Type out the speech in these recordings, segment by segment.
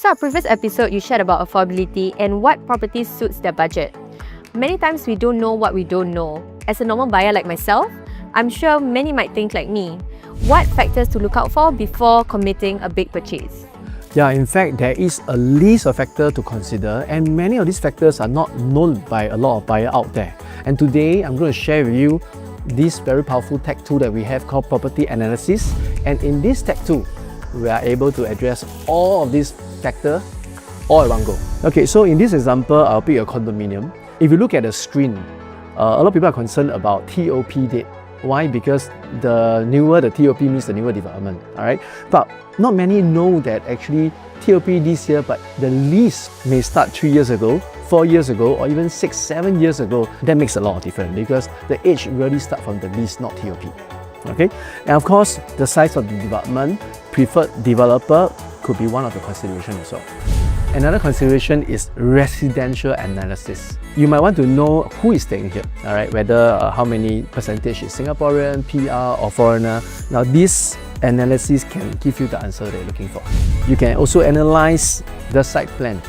So our previous episode, you shared about affordability and what property suits their budget. Many times we don't know what we don't know. As a normal buyer like myself, I'm sure many might think like me. What factors to look out for before committing a big purchase? Yeah, in fact, there is a list of factors to consider, and many of these factors are not known by a lot of buyers out there. And today, I'm going to share with you this very powerful tech tool that we have called property analysis. And in this tech tool, we are able to address all of these factors all at one go. Okay, so in this example, I'll pick a condominium. If you look at the screen, a lot of people are concerned about TOP date. Why? Because the newer the TOP means the newer development, alright? But not many know that actually TOP this year, but the lease may start 3 years ago, 4 years ago, or even 6, 7 years ago. That makes a lot of difference because the age really starts from the lease, not TOP. Okay? And of course, the size of the development, preferred developer could be one of the considerations as well. Another consideration is residential analysis. You might want to know who is staying here, all right? Whether how many percentage is Singaporean, PR, or foreigner. Now, this analysis can give you the answer that you're looking for. You can also analyze the site plan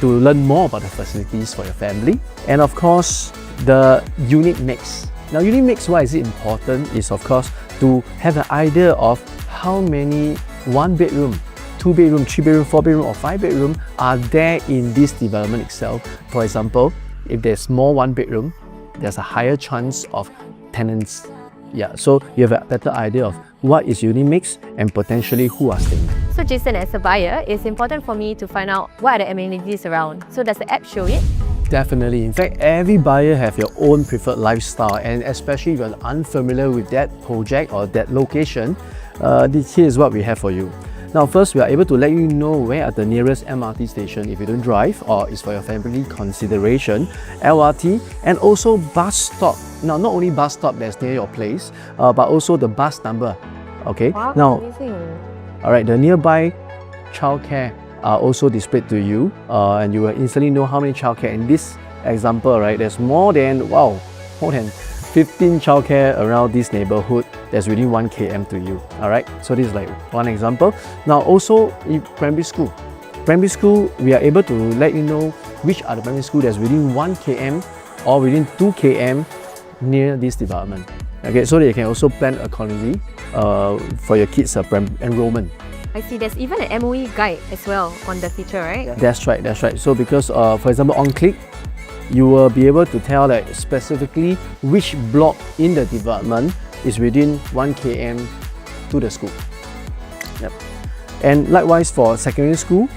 to learn more about the facilities for your family. And of course, the unit mix. Now, unit mix, why is it important? Is of course to have an idea of how many 1 bedroom, 2 bedroom, 3 bedroom, 4 bedroom, or 5 bedroom are there in this development itself. For example, if there's more 1 bedroom, there's a higher chance of tenants. Yeah, so you have a better idea of what is unit mix and potentially who are staying. So Jason, as a buyer, it's important for me to find out what are the amenities around. So does the app show it? Definitely. In fact, every buyer have your own preferred lifestyle, and especially if you're unfamiliar with that project or that location, here is what we have for you. Now, first, we are able to let you know where are the nearest MRT station if you don't drive or it's for your family consideration, LRT, and also bus stop. Now, not only bus stop that's near your place, but also the bus number. Okay. Wow, now, amazing. All right, the nearby childcare are also displayed to you, and you will instantly know how many childcare. In this example, right, there's more than 15 childcare around this neighborhood that's within 1 km to you. Alright, so this is like one example. Now also in primary school, we are able to let you know which are the primary school that's within 1 km or within 2 km near this development. Okay, so that you can also plan accordingly for your kids' enrollment. I see there's even an MOE guide as well on the feature, right? That's right. So because for example on click, you will be able to tell that specifically which block in the development is within 1 km to the school. Yep. And likewise for secondary school,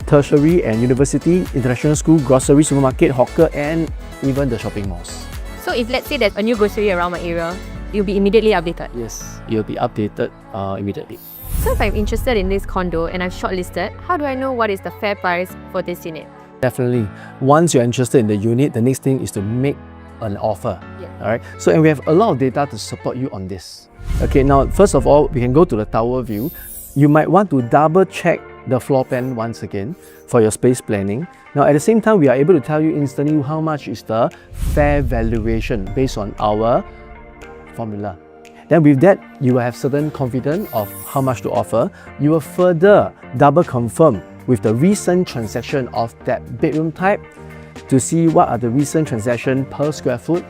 tertiary and university, international school, grocery, supermarket, hawker, and even the shopping malls. So if let's say there's a new grocery around my area, you'll be immediately updated? Yes, you'll be updated immediately. So if I'm interested in this condo and I've shortlisted, how do I know what is the fair price for this unit? Definitely. Once you're interested in the unit, the next thing is to make an offer. Yeah. Alright. So, and we have a lot of data to support you on this. Okay, now first of all, we can go to the tower view. You might want to double check the floor plan once again for your space planning. Now at the same time, we are able to tell you instantly how much is the fair valuation based on our formula. Then with that, you will have certain confidence of how much to offer. You will further double confirm with the recent transaction of that bedroom type to see what are the recent transaction per square foot.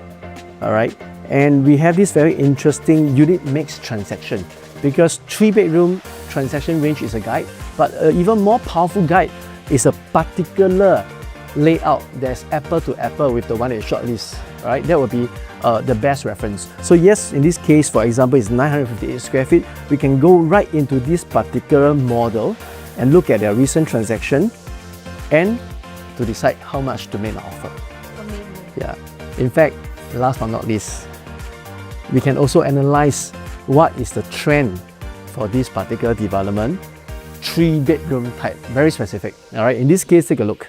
Alright, and we have this very interesting unit mix transaction because 3-bedroom transaction range is a guide, but an even more powerful guide is a particular layout that's apple to apple with the one that shortlist. Alright, that would be the best reference. So yes, in this case, for example, it's 958 square feet. We can go right into this particular model and look at their recent transaction and to decide how much to make an offer. Amazing. Yeah. In fact, last but not least, we can also analyze what is the trend for this particular development. 3-bedroom type, very specific. All right. In this case, take a look.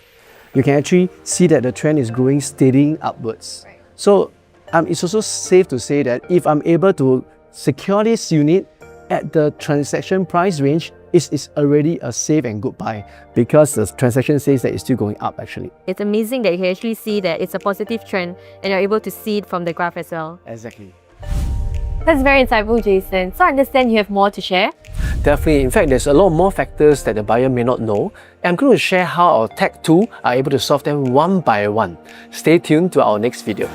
You can actually see that the trend is going steadying upwards. Right. So it's also safe to say that if I'm able to secure this unit at the transaction price range, it's already a safe and good buy because the transaction says that it's still going up actually. It's amazing that you can actually see that it's a positive trend and you're able to see it from the graph as well. Exactly. That's very insightful, Jason. So I understand you have more to share. Definitely. In fact, there's a lot more factors that the buyer may not know. And I'm going to share how our tech tool are able to solve them one by one. Stay tuned to our next video.